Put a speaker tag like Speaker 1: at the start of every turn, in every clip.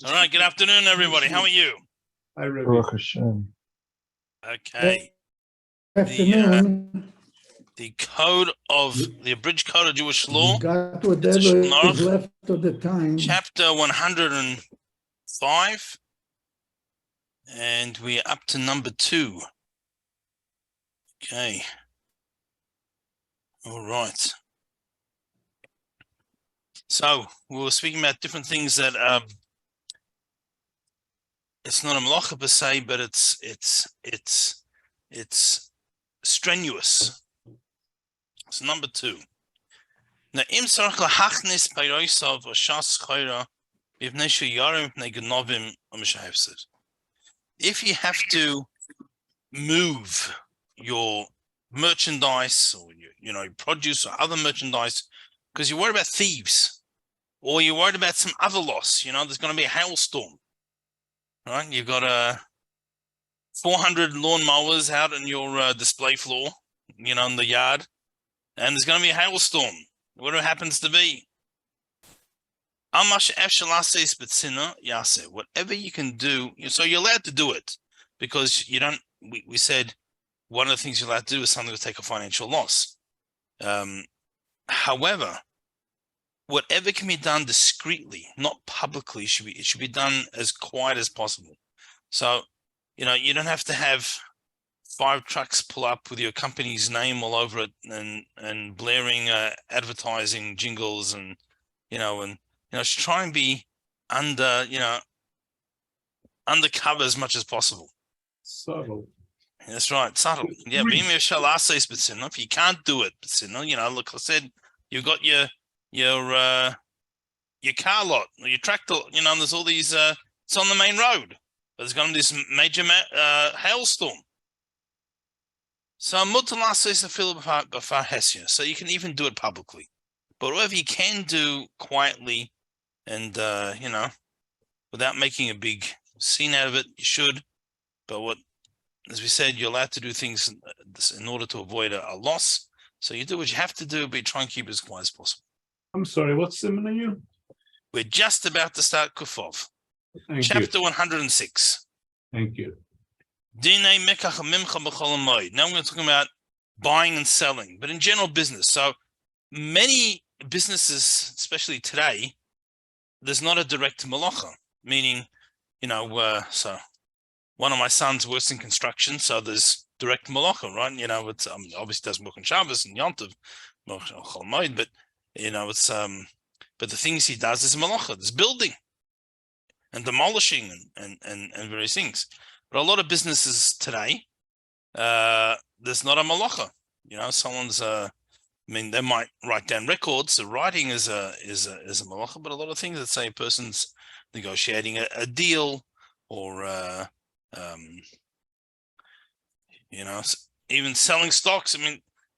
Speaker 1: All right, good afternoon, everybody. How are you?
Speaker 2: Hi, Rabbi.
Speaker 1: Okay.
Speaker 3: Afternoon.
Speaker 1: The code of the abridged code of Jewish law,
Speaker 3: Got whatever is left of the time.
Speaker 1: chapter 105, and we're up to number 2. Okay. All right. So we were speaking about different things that it's not a malacha per se, but it's strenuous. It's number 2. Now, im sarach lahachnis peirosav v'shas chayra b'vnei sheyarim b'nei genovim u'mishahefsid. If you have to move your merchandise or your produce or other merchandise because you're worried about thieves or you're worried about some other loss, there's going to be a hailstorm, right? You've got 400 lawn mowers out on your display floor, in the yard, and there's going to be a hailstorm. Whatever happens to be. Whatever you can do, so you're allowed to do it because we said one of the things you're allowed to do is something to take a financial loss. However, whatever can be done discreetly, not publicly, it should be done as quiet as possible. So, you don't have to have 5 trucks pull up with your company's name all over it and blaring advertising jingles and try and be undercover as much as possible.
Speaker 2: Subtle.
Speaker 1: That's right, subtle. Yeah, if you can't do it, like I said, you've got your car lot or your tractor, there's all these it's on the main road, but there's going to be this major hailstorm. So so you can even do it publicly. But whatever you can do quietly and without making a big scene out of it, you should. But as we said, you're allowed to do things in order to avoid a loss. So you do what you have to do, but you try and keep it as quiet as possible.
Speaker 2: I'm sorry, what simon are you?
Speaker 1: We're just about to start Kufov. Chapter 106.
Speaker 2: Thank you.
Speaker 1: Now we're going to talk about buying and selling, but in general business. So many businesses, especially today, there's not a direct malacha, meaning, so one of my sons works in construction, so there's direct malacha, right? It's obviously doesn't work on Shabbos and Yom Tov, but it's but the things he does is malacha. There's building and demolishing and various things. But a lot of businesses today, there's not a malacha. Someone's they might write down records. The writing is a malacha, but a lot of things that say a person's negotiating a deal or even selling stocks.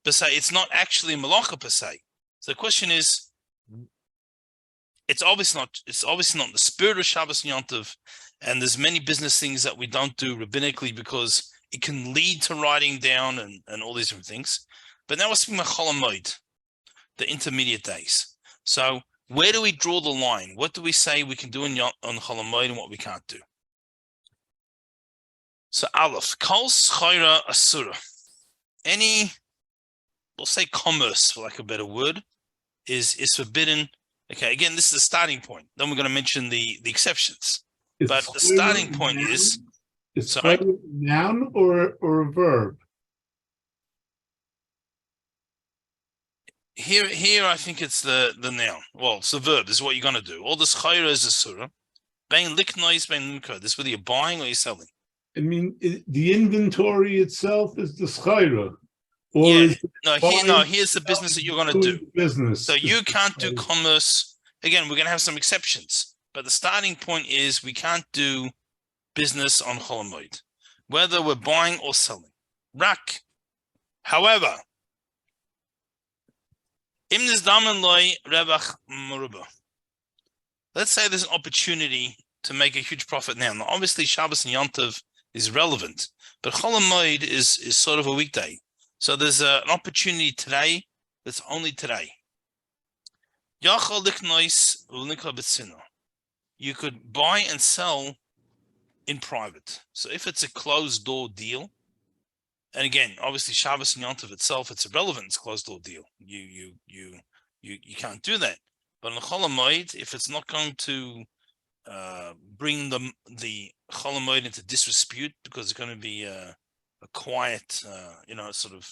Speaker 1: Per se, it's not actually malacha per se. So the question is, it's obviously not the spirit of Shabbos and Yom Tov, and there's many business things that we don't do rabbinically because it can lead to writing down and all these different things. But now we're speaking about Chol HaMoed, the intermediate days. So where do we draw the line? What do we say we can do on Chol HaMoed and what we can't do? So Aleph, Kol Schayra Asura. Any, we'll say commerce, for lack of a better word, is forbidden. Okay, again, this is the starting point. Then we're going to mention the exceptions. But the starting point is
Speaker 2: a noun or a verb?
Speaker 1: Here I think it's the noun. Well, it's the verb. This is what you're going to do. All this chayra is a surah. Bein liknois, bein limkar. This is whether you're buying or you're selling.
Speaker 2: The inventory itself is the chayra.
Speaker 1: Here's the business that you're going to do.
Speaker 2: Business.
Speaker 1: So you can't do commerce. Again, we're going to have some exceptions. But the starting point is we can't do business on Chol HaMoed, whether we're buying or selling. Rak. However, let's say there's an opportunity to make a huge profit now. Now, obviously, Shabbos and Yom Tov is relevant, but Chol HaMoed is sort of a weekday. So there's an opportunity today that's only today. you could buy and sell in private. So if it's a closed door deal, and again, obviously Shabbos and Yom Tov itself, it's irrelevant. It's a closed door deal. You can't do that. But in the Chol HaMoed, if it's not going to bring the Chol HaMoed into disrepute because it's going to be a quiet, sort of,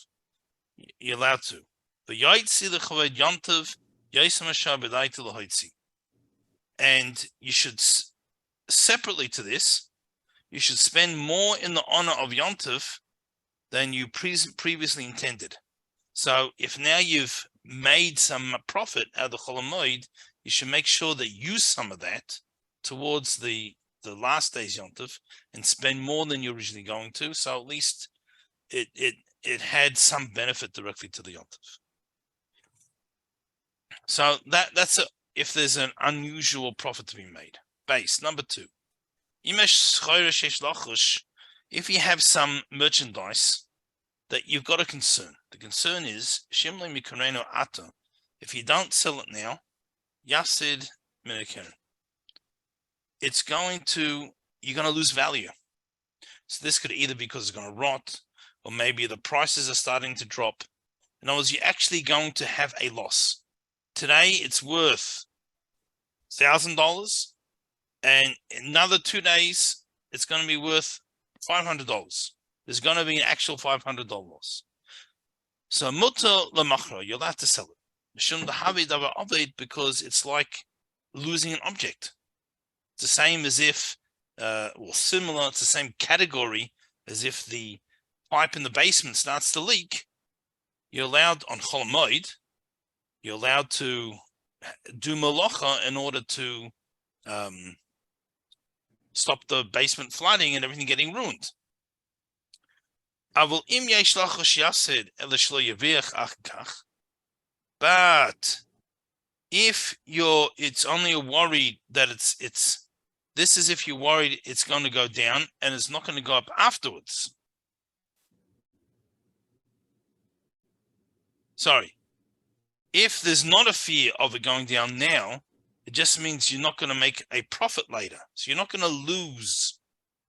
Speaker 1: you're allowed to. But Yaitzi the Chaved Yom Tov, Yaisam HaShabbat L'Hoitzi. And you should, separately to this, you should spend more in the honor of Yom Tov than you previously intended. So if now you've made some profit out of the Chol HaMoed, you should make sure that you use some of that towards the last day's Yom Tov and spend more than you're originally going to. So at least it had some benefit directly to the Yom Tov. So that's if there's an unusual profit to be made. Base number 2. If you have some merchandise that you've got a concern, the concern is if you don't sell it now, yasid minakeren, you're going to lose value. So this could either be because it's going to rot, or maybe the prices are starting to drop. In other words, you're actually going to have a loss. Today it's worth $1,000, and in another 2 days it's going to be worth $500. There's going to be an actual $500 loss. So mutter lemachra, you're allowed to sell it. Because it's like losing an object. It's the same as if, similar, it's the same category as if the pipe in the basement starts to leak. You're allowed on Chol HaMoed, you're allowed to do malacha in order to stop the basement flooding and everything getting ruined. But if it's only a worry that this is if you're worried it's going to go down and it's not going to go up afterwards. Sorry. If there's not a fear of it going down now, it just means you're not going to make a profit later. So you're not going to lose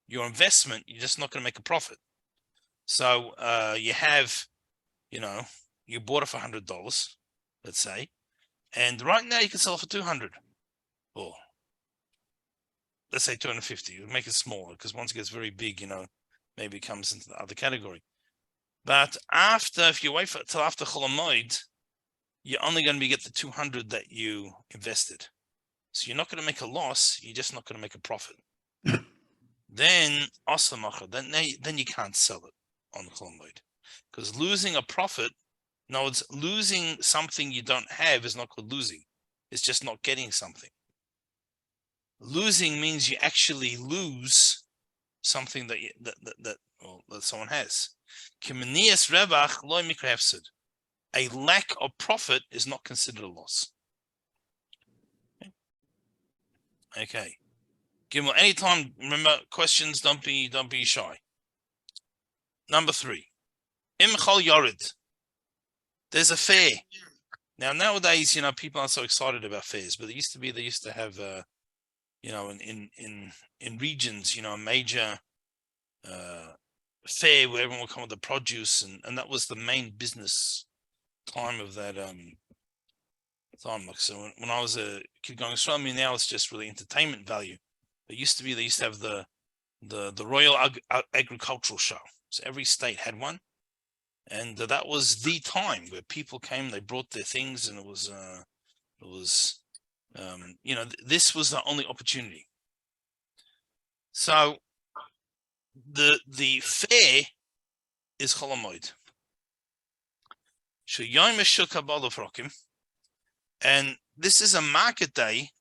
Speaker 1: your investment. You're just not going to make a profit. So you bought it for $100, let's say, and right now you can sell it for $200, or let's say $250. We'll make it smaller because once it gets very big, maybe it comes into the other category. But if you wait till after Chol HaMoed, you're only going to get the $200 that you invested. So you're not going to make a loss. You're just not going to make a profit. Then you can't sell it on the Chol HaMoed, because losing a profit, in other words, losing something you don't have is not called losing. It's just not getting something. Losing means you actually lose something that someone has. A lack of profit is not considered a loss. Okay. Gimel, anytime, remember, questions, don't be shy. Number 3. Imchal Yorid. There's a fair. Now, nowadays, people aren't so excited about fairs, but they used to have, in regions, a major fair where everyone would come with the produce, and that was the main business time of that time. So when I was a kid going to Australia, now it's just really entertainment value. It used to be, they used to have the Royal Agricultural Show. So every state had one. And that was the time where people came, they brought their things, and this was the only opportunity. So the fair is Chol HaMoed. And this is a market day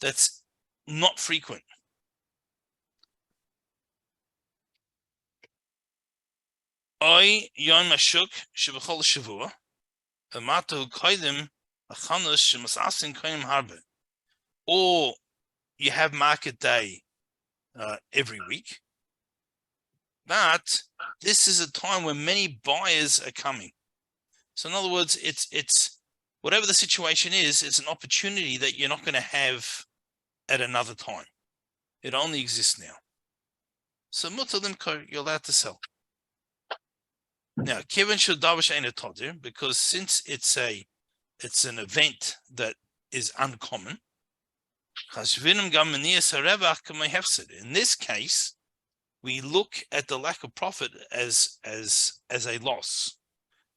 Speaker 1: that's not frequent. Or you have market day every week. But this is a time when many buyers are coming. So in other words, it's whatever the situation is, it's an opportunity that you're not going to have at another time. It only exists now. So mutar limkor, you're allowed to sell. Now, kivan shadavish ain't a todir, because since it's an event that is uncommon. In this case, we look at the lack of profit as a loss.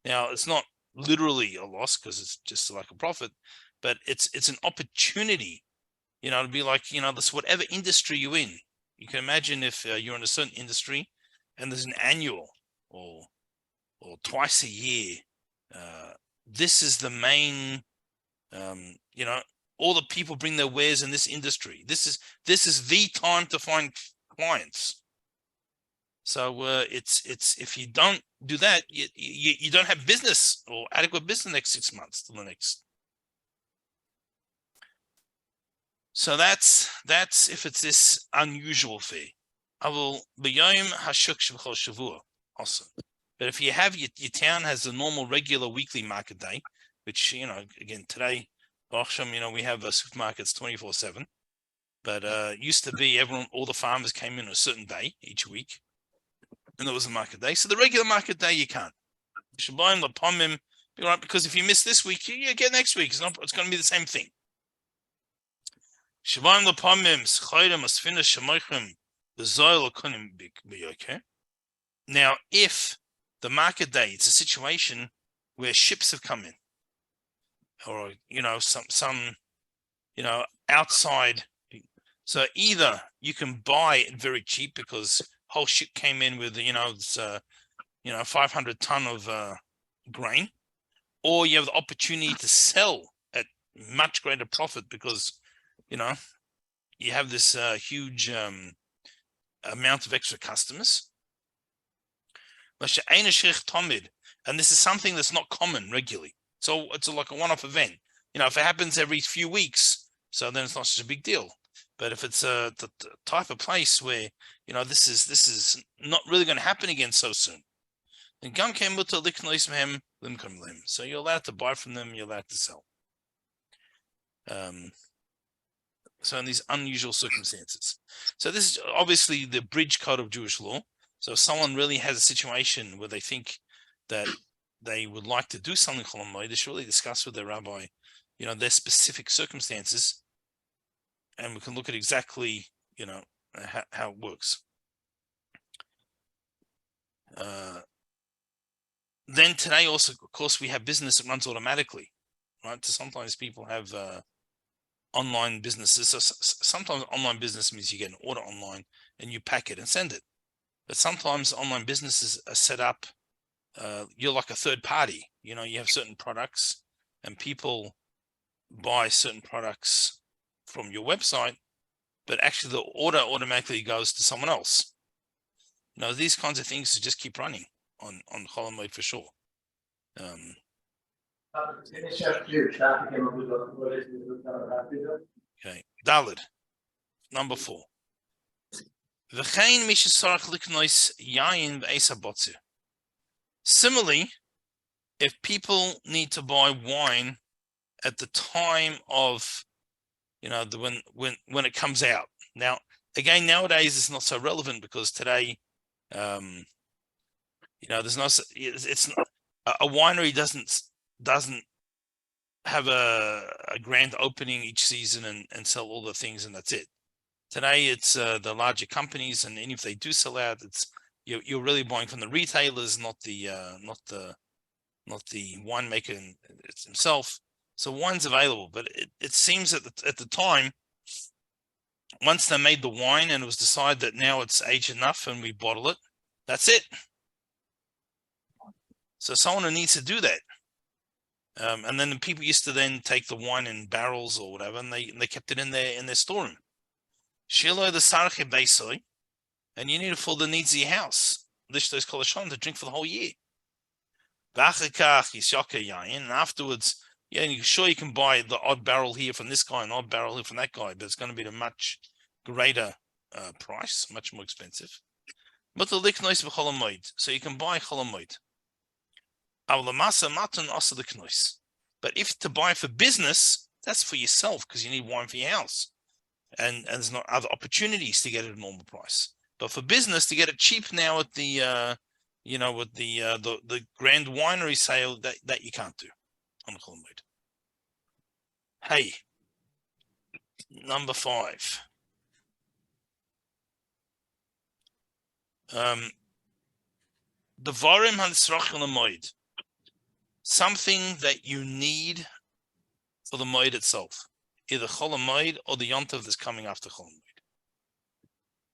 Speaker 1: Now, it's not literally a loss because it's just a lack of profit, but it's an opportunity, to be like, this whatever industry you're in. You can imagine if you're in a certain industry and there's an annual or twice a year. This is the main, all the people bring their wares in this industry. This is the time to find clients. So it's if you don't do that, you don't have business or adequate business the next 6 months to the next. So that's if it's this unusual fee. I will b'yom hashuk shev'chol shavua also. But if you have your town has a normal regular weekly market day, which again today, we have supermarkets 24/7. But used to be all the farmers came in a certain day each week, and there was a market day. So the regular market day you can't. You should buy them upon him, because if you miss this week, you get next week. It's going to be the same thing. Now, if the market day, it's a situation where ships have come in, or some outside. So either you can buy it very cheap because whole ship came in with 500 ton of grain, or you have the opportunity to sell at much greater profit because you have this huge amount of extra customers. And this is something that's not common regularly. So it's like a one-off event. If it happens every few weeks, so then it's not such a big deal. But if it's the type of place where this is not really going to happen again so soon, then so you're allowed to buy from them, you're allowed to sell. So in these unusual circumstances. So this is obviously the bridge code of Jewish law. So if someone really has a situation where they think that they would like to do something Chol, they should really discuss with their rabbi, their specific circumstances, and we can look at exactly, how it works. Then today also, of course, we have business that runs automatically, right? So sometimes people have online businesses. So sometimes online business means you get an order online and you pack it and send it. But sometimes online businesses are set up, you're like a third party. You have certain products and people buy certain products from your website, but actually the order automatically goes to someone else. These kinds of things just keep running on Chol Hamoed for sure. Okay, Daled, number 4. Similarly, if people need to buy wine at the time of when it comes out. Now, again, nowadays it's not so relevant because today, there's no. It's not, a winery doesn't have a grand opening each season and sell all the things and that's it. Today it's the larger companies, and if they do sell out, it's you're really buying from the retailers, not the winemaker himself. So wine's available, but it seems at the time, once they made the wine and it was decided that now it's aged enough and we bottle it, that's it. So someone who needs to do that. And then the people used to then take the wine in barrels or whatever, and they kept it in their storeroom. Shilo the sarche beisoi, and you need it for the needs of your house. Lishtos kolashon to drink for the whole year. V'achekach yisyoka yayin, and afterwards, and sure you can buy the odd barrel here from this guy and odd barrel here from that guy, but it's going to be at a much greater price, much more expensive. But the liknois b'chol hamoed, so you can buy chol hamoed. But if to buy for business, that's for yourself because you need wine for your house. and there's not other opportunities to get it at a normal price. But for business to get it cheap now at the with the grand winery sale, that you can't do on the Chol Hamoed. Hey, number 5. Devarim hanisrachim l'moed, something that you need for the moed itself, either Chol Hamoed or the yontav that's coming after Chol Hamoed.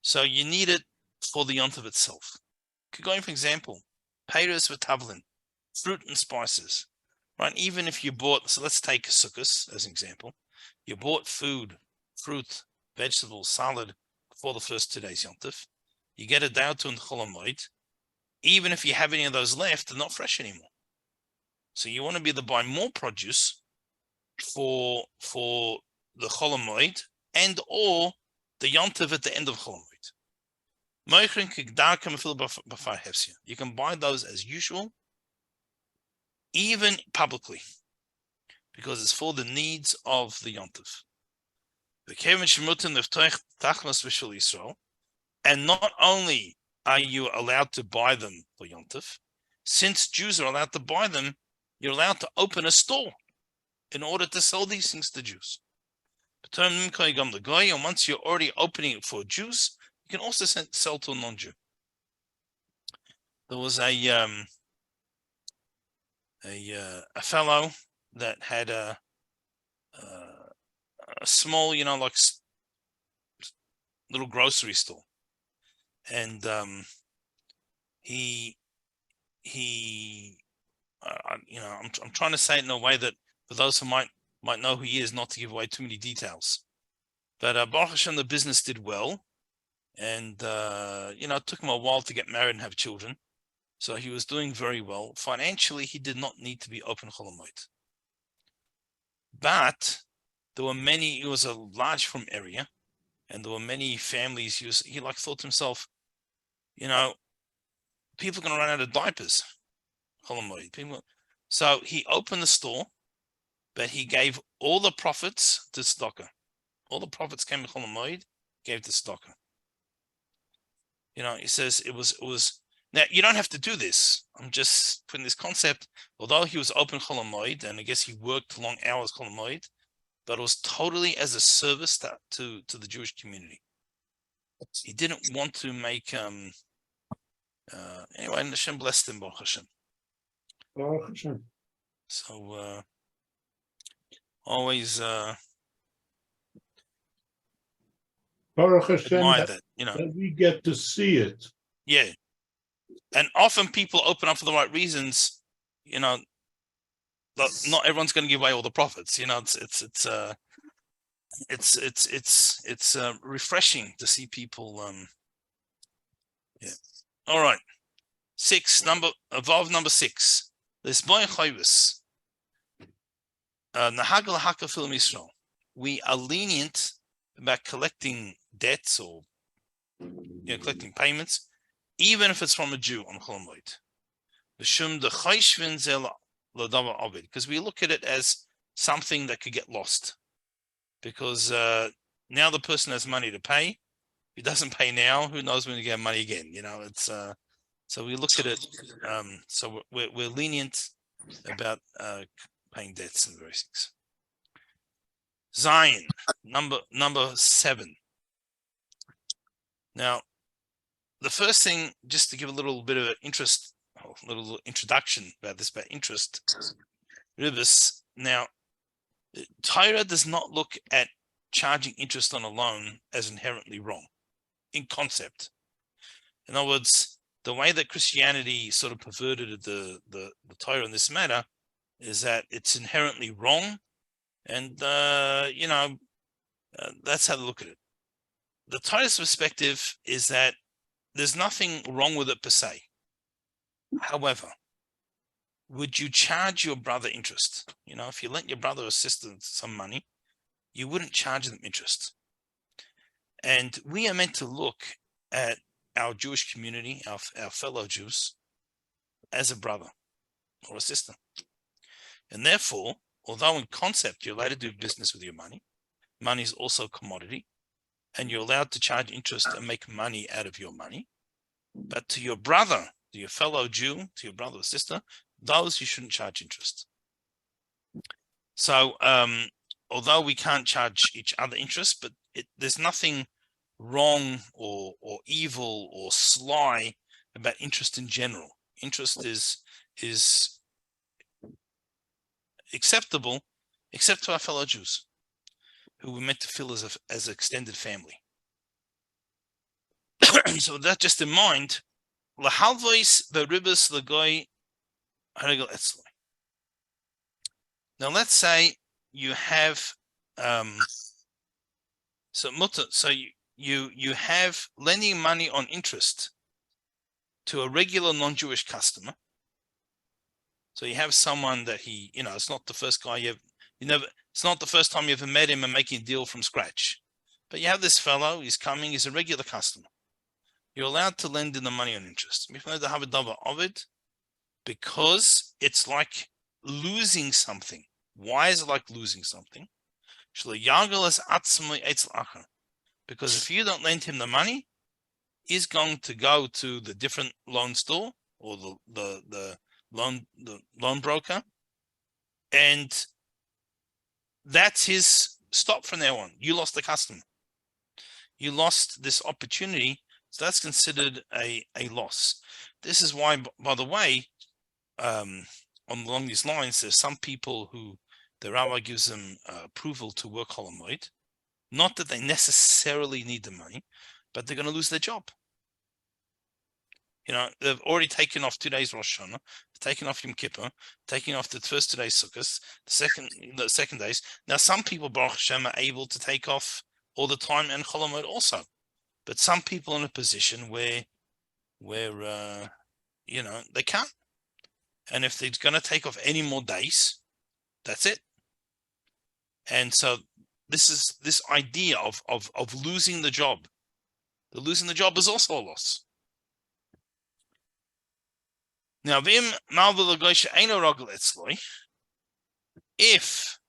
Speaker 1: So you need it for the yontav itself. Going for example, peiros v'tavlin, fruit and spices, right? Even if you bought, so let's take sukkos as an example. You bought food, fruit, vegetables, salad for the first 2 days yontav. You get it down to in the Chol Hamoed. Even if you have any of those left, they're not fresh anymore. So you want to be able to buy more produce for the Chol Hamoed and or the yontav at the end of Chol Hamoed. You can buy those as usual, even publicly, because it's for the needs of the yontav. And not only are you allowed to buy them for yontav, since Jews are allowed to buy them, you're allowed to open a store in order to sell these things to Jews. And once you're already opening it for Jews, you can also sell to a non-Jew. There was a fellow that had a small, like little grocery store, and I'm trying to say it in a way that for those who might know who he is, not to give away too many details. But Baruch Hashem, the business did well. And, it took him a while to get married and have children. So he was doing very well. Financially, he did not need to be open Chol Hamoed. But there were many, it was a large farm area, and there were many families. He thought to himself, people are going to run out of diapers. Chol Hamoed. So he opened the store, but he gave all the profits to tzedakah. All the profits came to Chol Hamoed, gave to tzedakah. He says it was. Now you don't have to do this. I'm just putting this concept. Although he was open Chol Hamoed, and I guess he worked long hours Chol Hamoed, but it was totally as a service to the Jewish community. He didn't want to make. Anyway, and Hashem blessed him, Baruch Hashem.
Speaker 2: Baruch Hashem.
Speaker 1: So always
Speaker 2: Baruch Hashem,
Speaker 1: that
Speaker 2: we get to see it.
Speaker 1: Yeah. And often people open up for the right reasons, not everyone's going to give away all the profits. It's refreshing to see people. All right. 6, number 6. This boy chayvus. Nahagel hakafil Yisrael. We are lenient about collecting debts or collecting payments, even if it's from a Jew on Chol Hamoed. Because we look at it as something that could get lost. Because now the person has money to pay. If he doesn't pay now, who knows when he get money again? It's so we look at it. So we're lenient about paying debts and various things. Zion, number 7. Now, the first thing, just to give a little bit of interest, a little introduction about interest, Ribis. Now, Torah does not look at charging interest on a loan as inherently wrong in concept. In other words, the way that Christianity sort of perverted the Torah in this matter is that it's inherently wrong, and that's how to look at it. The Torah's perspective is that there's nothing wrong with it per se. However, would you charge your brother interest? If you lent your brother or sister some money, you wouldn't charge them interest. And we are meant to look at our Jewish community, our fellow Jews, as a brother or a sister. And therefore, although in concept you're allowed to do business with your money, money is also a commodity. and you're allowed to charge interest and make money out of your money. But to your brother, to your fellow Jew, to your brother or sister, those you shouldn't charge interest. So, although we can't charge each other interest, but there's nothing wrong or evil or sly about interest in general. Interest is acceptable, except to our fellow Jews, who we're meant to feel as extended family. So with that just in mind, lahalvois the ribas legoy haregel etzloi. Now let's say you have so you have lending money on interest to a regular non-Jewish customer. So you have someone that it's not the first guy it's not the first time you ever met him and making a deal from scratch. But you have this fellow, he's coming, he's a regular customer. You're allowed to lend in the money on interest. Because it's like losing something. Why is it like losing something? Because if you don't lend him the money, he's going to go to the different loan store or the loan broker, and that's his stop from now on. You lost the customer. You lost this opportunity, so that's considered a loss. This is why, by the way, along these lines, there's some people who the rabbi gives them approval to work Chol Hamoed. Not that they necessarily need the money, but they're going to lose their job. They've already taken off 2 days Rosh Hashanah, taken off Yom Kippur, taking off the first 2 days Sukkot, the second days. Now, some people, Baruch Hashem, are able to take off all the time and Chol Hamoed also. But some people are in a position where they can't. And if they're going to take off any more days, that's it. And so this idea of losing the job. The losing the job is also a loss. Now, if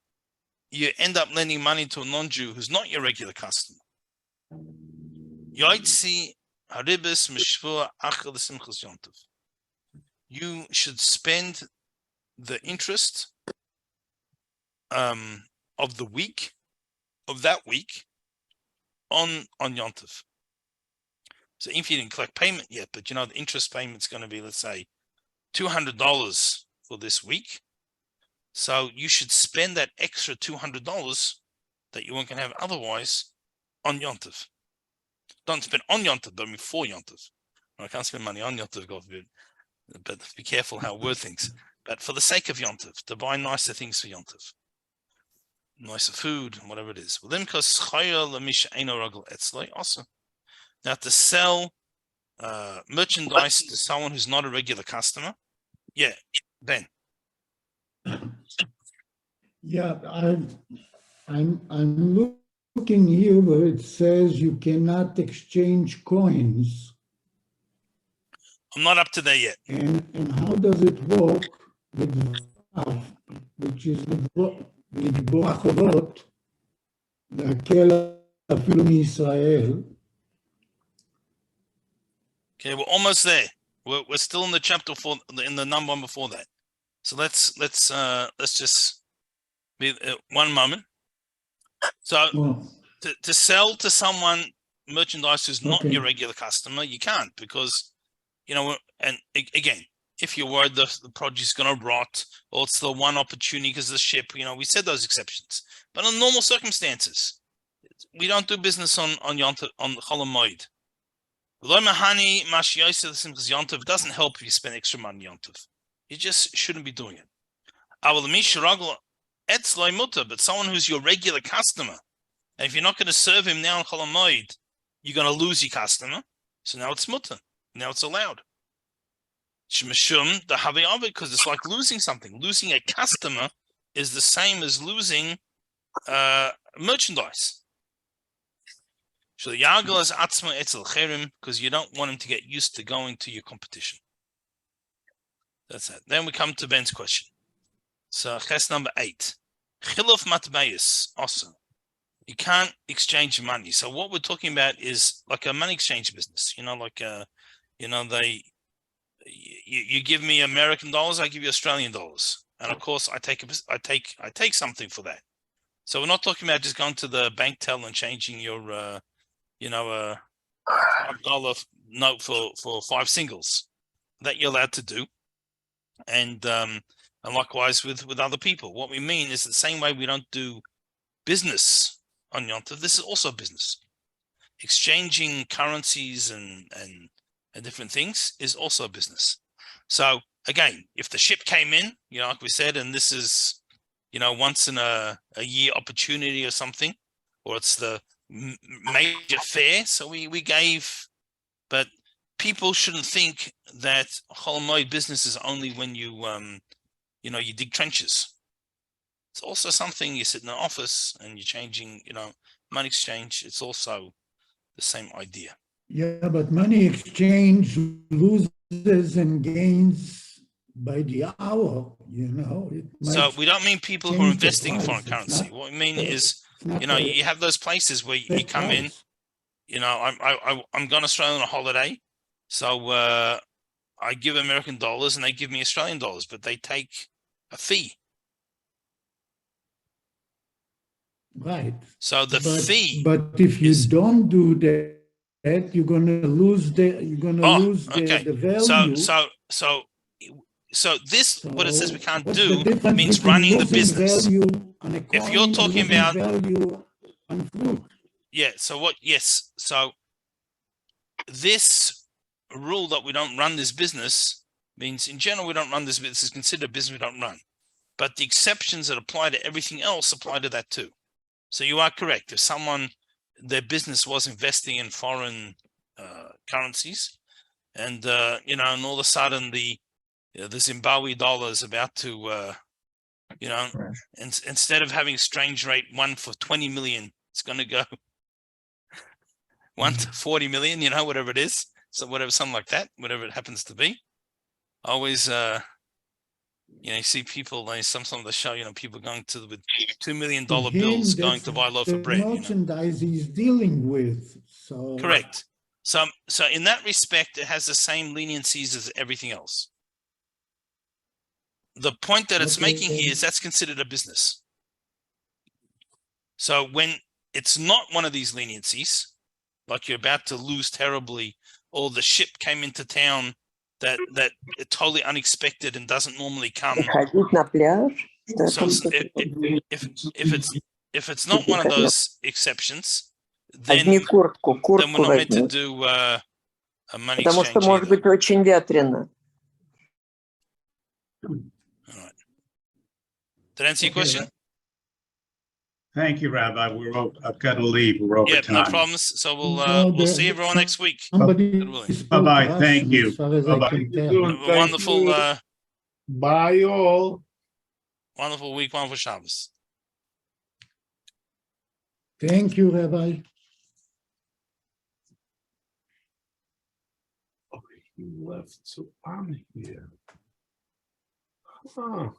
Speaker 1: you end up lending money to a non-Jew who's not your regular customer, you should spend the interest of that week on Yom Tov. So if you didn't collect payment yet, but the interest payment's going to be, let's say, $200 for this week. So you should spend that extra $200 that you weren't going to have otherwise on Yom Tov. Don't spend on Yom Tov, but for Yom Tov. I can't spend money on Yom Tov, God forbid. But be careful how word things. But for the sake of Yom Tov, to buy nicer things for Yom Tov. Nicer food, whatever it is. Also. Now to sell merchandise to someone who's not a regular customer. Yeah, Ben.
Speaker 3: Yeah, I'm looking here where it says you cannot exchange coins.
Speaker 1: I'm not up to there yet.
Speaker 3: And how does it work with Vav, which is with Borachovot, להקל אפילו מישראל?
Speaker 1: Okay, we're almost there. We're still in the chapter in the number one before that. So let's just be 1 moment. So to sell to someone merchandise who's not your regular customer, you can't, because and again, if you're worried the produce is going to rot, or it's the one opportunity because of the ship, we said those exceptions. But in normal circumstances, we don't do business on Chol Hamoed. It doesn't help if you spend extra money on Yom Tov. You just shouldn't be doing it. But someone who's your regular customer, and if you're not going to serve him now on Chol Hamoed, you're going to lose your customer. So now it's mutter. Now it's allowed. Because it's like losing something. Losing a customer is the same as losing merchandise. Because you don't want him to get used to going to your competition. That's it. Then we come to Ben's question. So, ches number 8. Chiluf matbayis also. You can't exchange money. So what we're talking about is like a money exchange business. You give me American dollars, I give you Australian dollars, and of course I take something for that. So we're not talking about just going to the bank teller and changing your $5 note for 5 singles. That you're allowed to do, and likewise with other people. What we mean is the same way we don't do business on Yom Tov. This is also business. Exchanging currencies and different things is also business. So again, if the ship came in, like we said, and this is, once in a year opportunity or something, or it's the major fair, so we gave, but people shouldn't think that Chol Hamoed business is only when you you dig trenches. It's also something you sit in an office and you're changing, money exchange. It's also the same idea.
Speaker 3: Yeah, but money exchange loses and gains by the hour,
Speaker 1: So we don't mean people who are
Speaker 3: change the
Speaker 1: investing in foreign
Speaker 3: price. It's
Speaker 1: currency.
Speaker 3: not-
Speaker 1: What we mean is,
Speaker 3: not
Speaker 1: you have those places where you come in, I'm going to Australia on a holiday. So I give American dollars and they give me Australian dollars, but they take a fee.
Speaker 3: Right.
Speaker 1: So the fee.
Speaker 3: But if you don't do that, you're gonna lose the value.
Speaker 1: So this, what it says we can't
Speaker 3: what's
Speaker 1: do,
Speaker 3: the difference
Speaker 1: means
Speaker 3: between
Speaker 1: running the
Speaker 3: losing
Speaker 1: business.
Speaker 3: value on a
Speaker 1: If you're
Speaker 3: coin
Speaker 1: talking
Speaker 3: and losing
Speaker 1: about
Speaker 3: value on fruit.
Speaker 1: Yeah. So what? Yes. So this rule that we don't run this business means, in general, we don't run this business. It's considered a business we don't run. But the exceptions that apply to everything else apply to that too. So you are correct. If their business was investing in foreign currencies, and and all of a sudden the Zimbabwe dollar is about to, instead of having exchange rate 1 for 20 million, it's going to go 1 to 40 million, whatever it is. So something like that, whatever it happens to be. Always, you see people, some of the show, people going with $2 million bills going to buy a loaf of bread.
Speaker 3: Merchandise he's dealing with. So
Speaker 1: correct. So in that respect, it has the same leniencies as everything else. The point that it's making here is that's considered a business. So when it's not one of these leniencies, like you're about to lose terribly, or the ship came into town that totally unexpected and doesn't normally come. So if it's not one of those exceptions, then we're not meant to do a money exchange either. All right. Did I answer your question?
Speaker 2: Thank you, Rabbi. I've got to leave. We're over time.
Speaker 1: No problems. So we'll see everyone next week.
Speaker 2: Bye-bye. Thank you. Bye-bye.
Speaker 1: Wonderful.
Speaker 2: Bye, all.
Speaker 1: Wonderful week. Wonderful Shabbos.
Speaker 3: Thank you, Rabbi.
Speaker 2: Oh, he left, so I'm here. Huh.